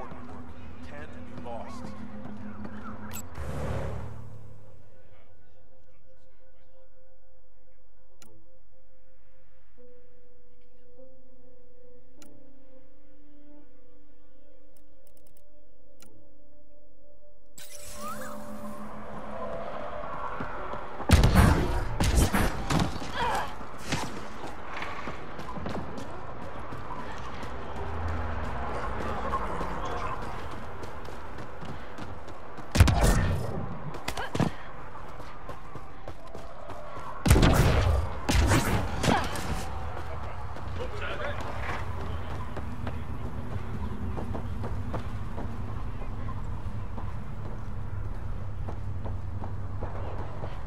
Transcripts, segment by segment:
important work. Can't be lost.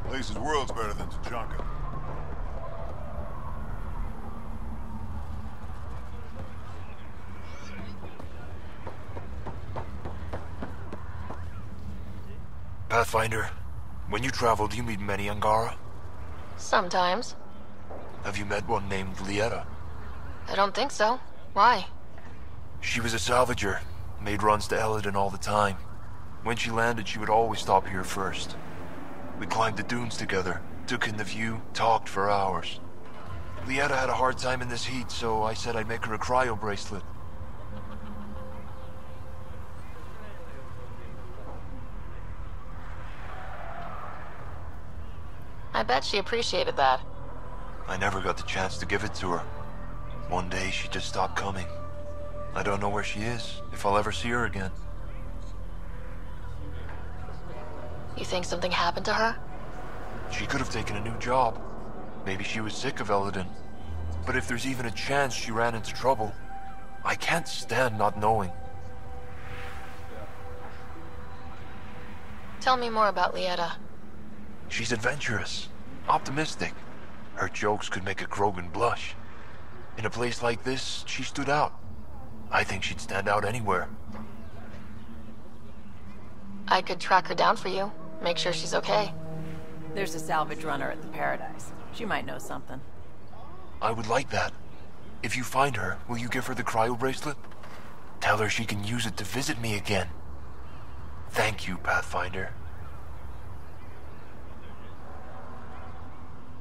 Place is worlds better than Tachanka. Pathfinder, when you travel, do you meet many Angara? Sometimes. Have you met one named Ljeta? I don't think so. Why? She was a salvager, made runs to Eladin all the time. When she landed, she would always stop here first. We climbed the dunes together, took in the view, talked for hours. Ljeta had a hard time in this heat, so I said I'd make her a cryo bracelet. I bet she appreciated that. I never got the chance to give it to her. One day she just stopped coming. I don't know where she is, if I'll ever see her again. You think something happened to her? She could have taken a new job. Maybe she was sick of Eladin. But if there's even a chance she ran into trouble, I can't stand not knowing. Tell me more about Ljeta. She's adventurous, optimistic. Her jokes could make a Krogan blush. In a place like this, she stood out. I think she'd stand out anywhere. I could track her down for you. Make sure she's okay. There's a salvage runner at the Paradise. She might know something. I would like that. If you find her, will you give her the cryo bracelet? Tell her she can use it to visit me again. Thank you, Pathfinder.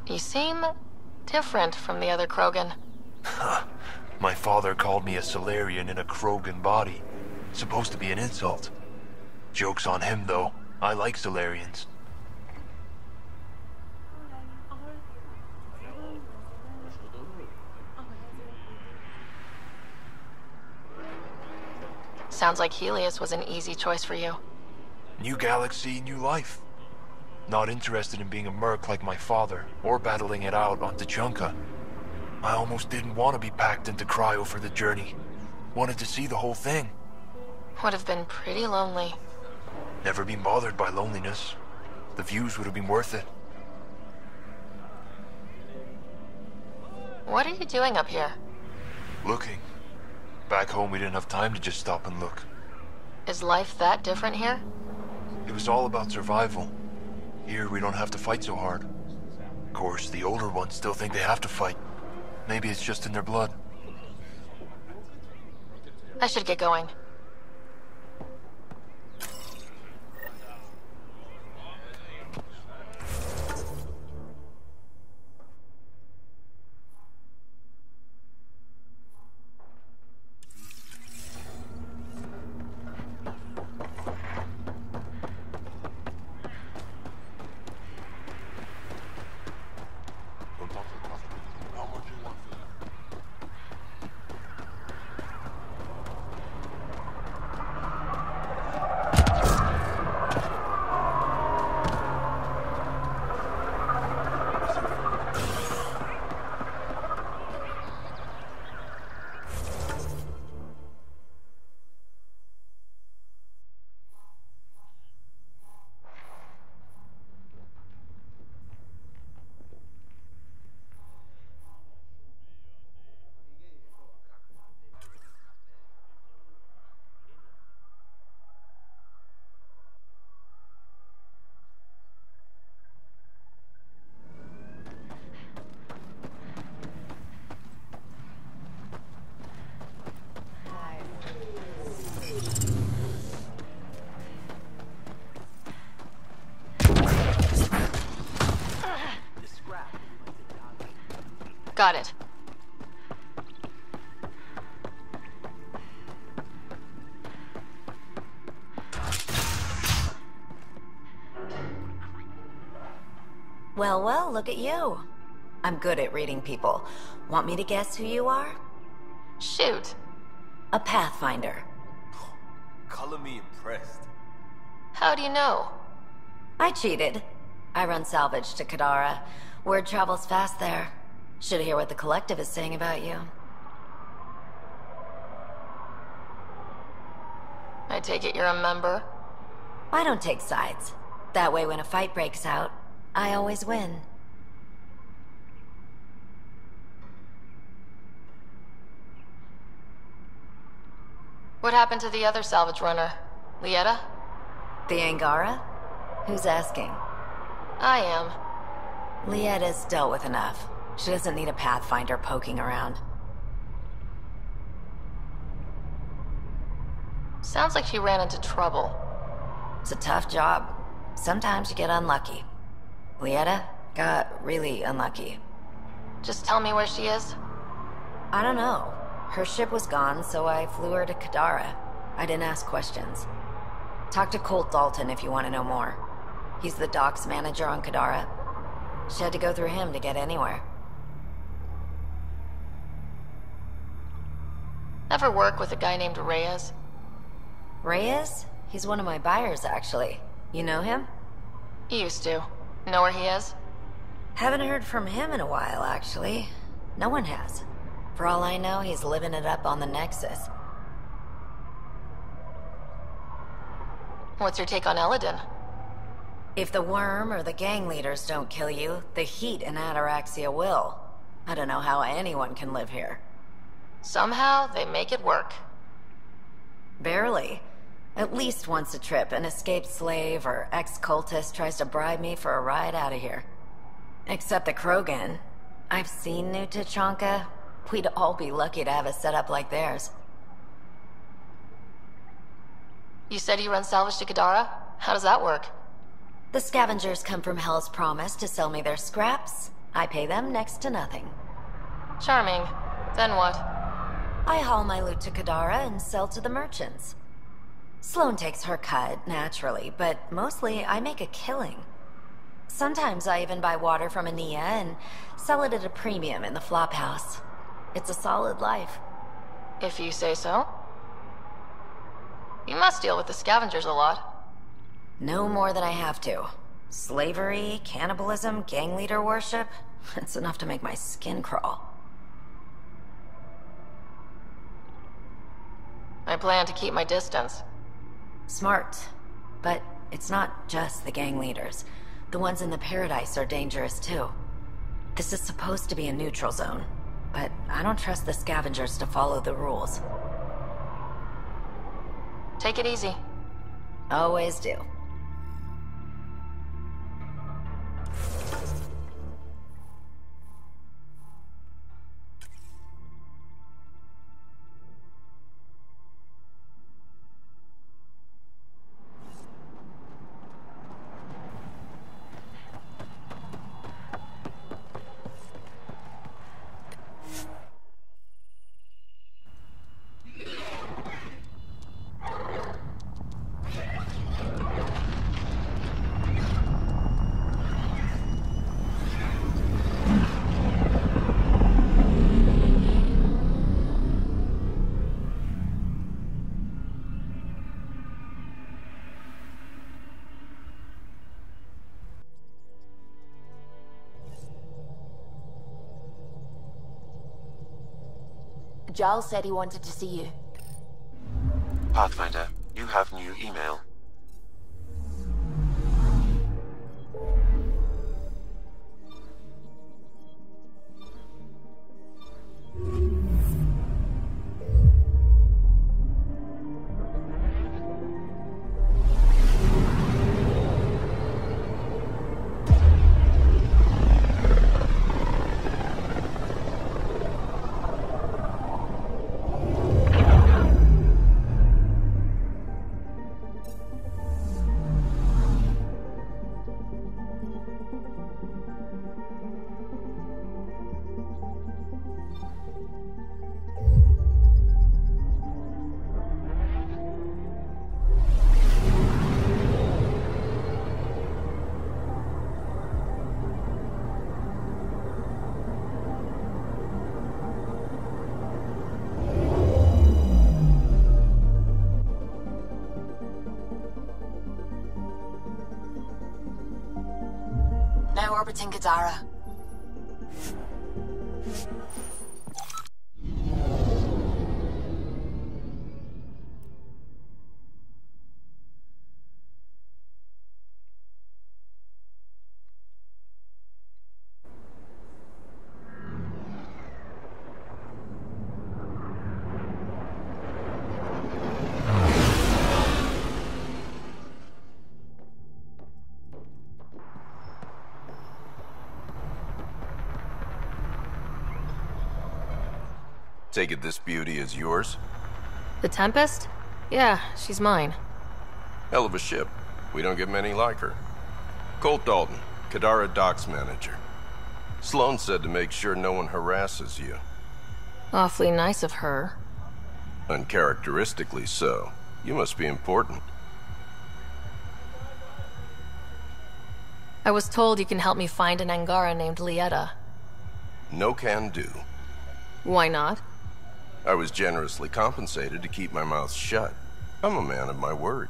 You seem different from the other Krogan. My father called me a Solarian in a Krogan body. Supposed to be an insult. Joke's on him, though. I like Solarians. Sounds like Helios was an easy choice for you. New galaxy, new life. Not interested in being a merc like my father, or battling it out on Tachanka. I almost didn't want to be packed into cryo for the journey. Wanted to see the whole thing. Would have been pretty lonely. Never been bothered by loneliness. The views would have been worth it. What are you doing up here? Looking. Back home we didn't have time to just stop and look. Is life that different here? It was all about survival. Here we don't have to fight so hard. Of course, the older ones still think they have to fight. Maybe it's just in their blood. I should get going. Got it. Well, well, look at you. I'm good at reading people. Want me to guess who you are? Shoot. A Pathfinder. Color me impressed. How do you know? I cheated. I run salvage to Kadara. Word travels fast there. Should hear what the Collective is saying about you. I take it you're a member? I don't take sides. That way when a fight breaks out, I always win. What happened to the other salvage runner? Ljeta? The Angara? Who's asking? I am. Ljeta's dealt with enough. She doesn't need a Pathfinder poking around. Sounds like she ran into trouble. It's a tough job. Sometimes you get unlucky. Ljeta got really unlucky. Just tell me where she is? I don't know. Her ship was gone, so I flew her to Kadara. I didn't ask questions. Talk to Colt Dalton if you want to know more. He's the docks manager on Kadara. She had to go through him to get anywhere. Ever work with a guy named Reyes? Reyes? He's one of my buyers, actually. You know him? Used to. Know where he is? Haven't heard from him in a while, actually. No one has. For all I know, he's living it up on the Nexus. What's your take on Eladin? If the worm or the gang leaders don't kill you, the heat in Ataraxia will. I don't know how anyone can live here. Somehow, they make it work. Barely. At least once a trip, an escaped slave or ex-cultist tries to bribe me for a ride out of here. Except the Krogan. I've seen New Tachanka. We'd all be lucky to have a setup like theirs. You said you run salvage to Kadara? How does that work? The scavengers come from Hell's Promise to sell me their scraps. I pay them next to nothing. Charming. Then what? I haul my loot to Kadara and sell to the merchants. Sloane takes her cut, naturally, but mostly I make a killing. Sometimes I even buy water from Ania and sell it at a premium in the flophouse. It's a solid life. If you say so. You must deal with the scavengers a lot. No more than I have to. Slavery, cannibalism, gang leader worship. It's enough to make my skin crawl. I plan to keep my distance. Smart. But it's not just the gang leaders. The ones in the Paradise are dangerous too. This is supposed to be a neutral zone, but I don't trust the scavengers to follow the rules. Take it easy. Always do. Giles said he wanted to see you. Pathfinder, you have new email. orbiting Kadara. Take it this beauty is yours? The Tempest? Yeah, she's mine. Hell of a ship. We don't get many like her. Colt Dalton, Kadara Docks Manager. Sloan said to make sure no one harasses you. Awfully nice of her. Uncharacteristically so. You must be important. I was told you can help me find an Angara named Ljeta. No can do. Why not? I was generously compensated to keep my mouth shut. I'm a man of my word.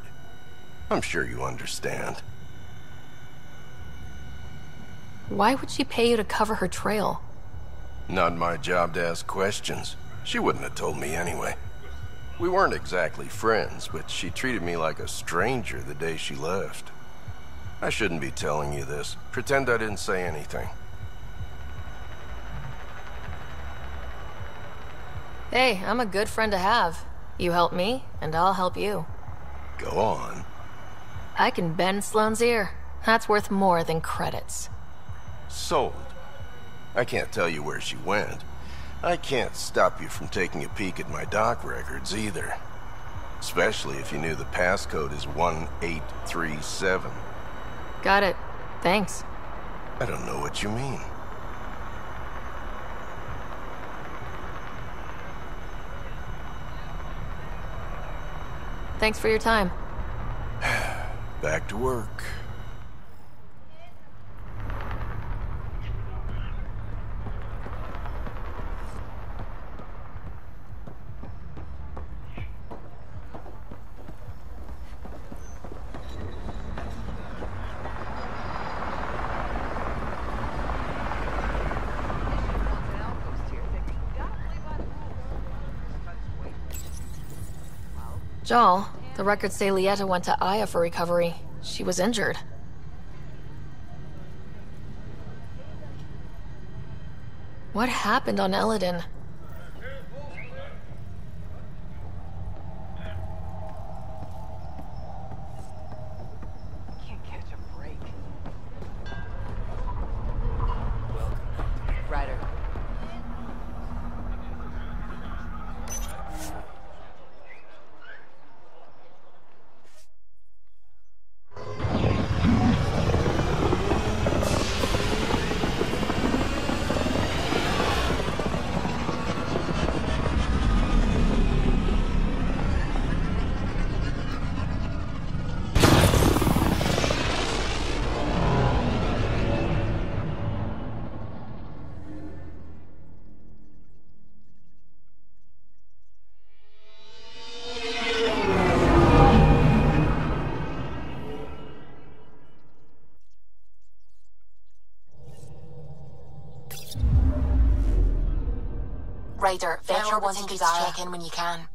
I'm sure you understand. Why would she pay you to cover her trail? Not my job to ask questions. She wouldn't have told me anyway. We weren't exactly friends, but she treated me like a stranger the day she left. I shouldn't be telling you this. Pretend I didn't say anything. Hey, I'm a good friend to have. You help me, and I'll help you. Go on. I can bend Sloane's ear. That's worth more than credits. Sold. I can't tell you where she went. I can't stop you from taking a peek at my doc records either. Especially if you knew the passcode is 1837. Got it. Thanks. I don't know what you mean. Thanks for your time. Back to work. Jal, the records say Ljeta went to Aya for recovery. She was injured. What happened on Eladin? Can't catch a break. Ryder. Raider, Venture wanting you to check in when you can.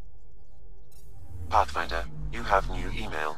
Pathfinder, you have new email.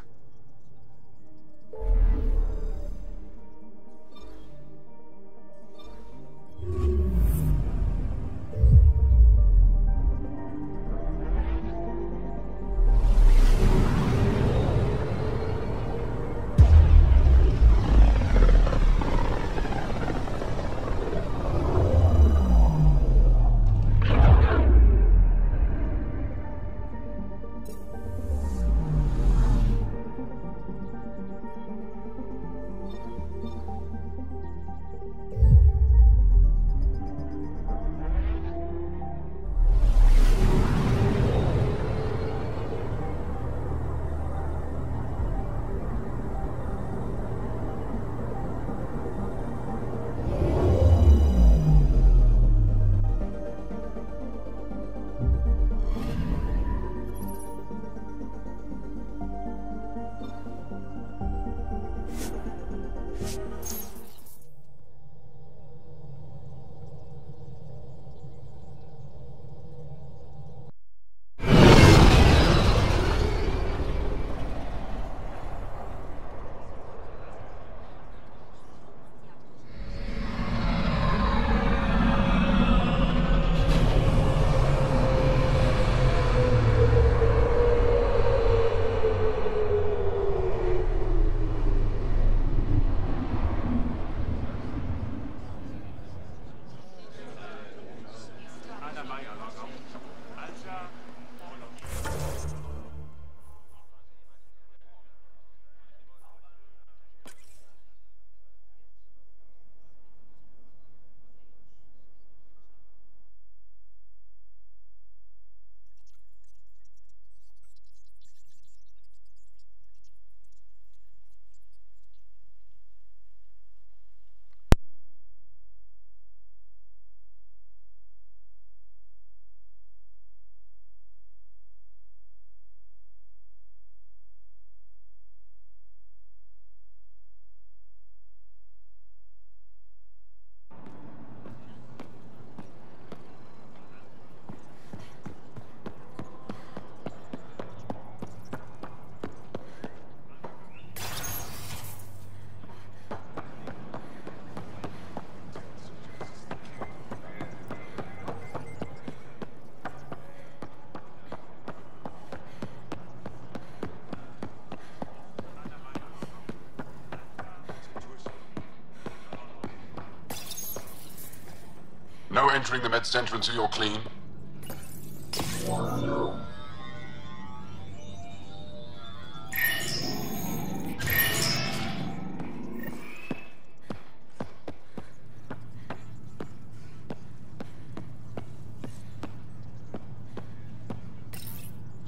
you're entering the med center until you're clean.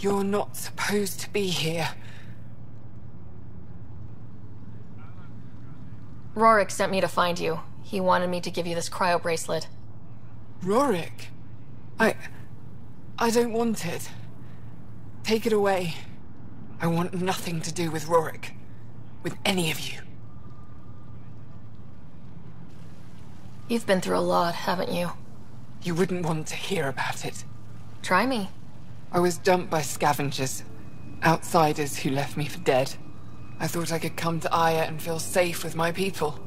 You're not supposed to be here. Rorik sent me to find you. He wanted me to give you this cryo bracelet. Rorik? I don't want it. Take it away. I want nothing to do with Rorik. With any of you. You've been through a lot, haven't you? You wouldn't want to hear about it. Try me. I was dumped by scavengers. Outsiders who left me for dead. I thought I could come to Aya and feel safe with my people.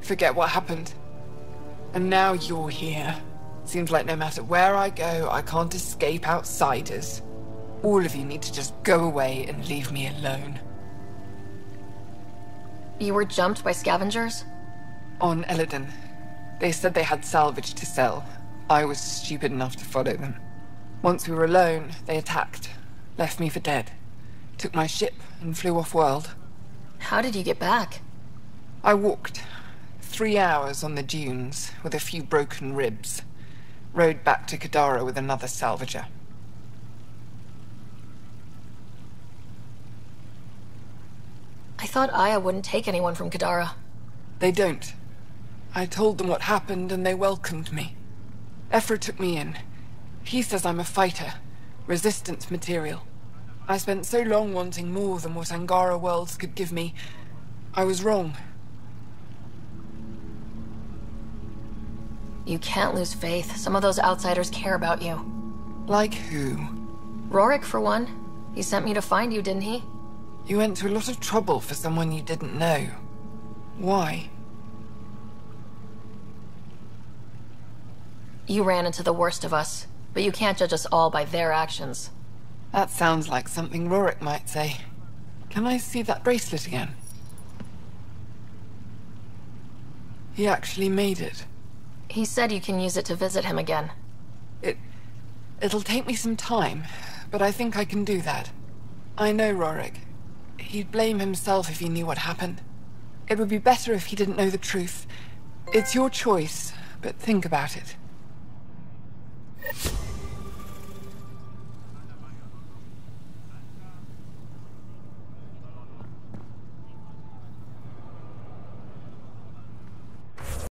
Forget what happened. And now you're here. Seems like no matter where I go, I can't escape outsiders. All of you need to just go away and leave me alone. You were jumped by scavengers? On Eladon. They said they had salvage to sell. I was stupid enough to follow them. Once we were alone, they attacked. Left me for dead. Took my ship and flew off-world. How did you get back? I walked. 3 hours on the dunes, with a few broken ribs. Rode back to Kadara with another salvager. I thought Aya wouldn't take anyone from Kadara. They don't. I told them what happened and they welcomed me. Ephra took me in. He says I'm a fighter. Resistance material. I spent so long wanting more than what Angara worlds could give me. I was wrong. You can't lose faith. Some of those outsiders care about you. Like who? Rorik, for one. He sent me to find you, didn't he? You went to a lot of trouble for someone you didn't know. Why? You ran into the worst of us, but you can't judge us all by their actions. That sounds like something Rorik might say. Can I see that bracelet again? He actually made it. He said you can use it to visit him again. It'll take me some time, but I think I can do that. I know Rorik. He'd blame himself if he knew what happened. It would be better if he didn't know the truth. It's your choice, but think about it.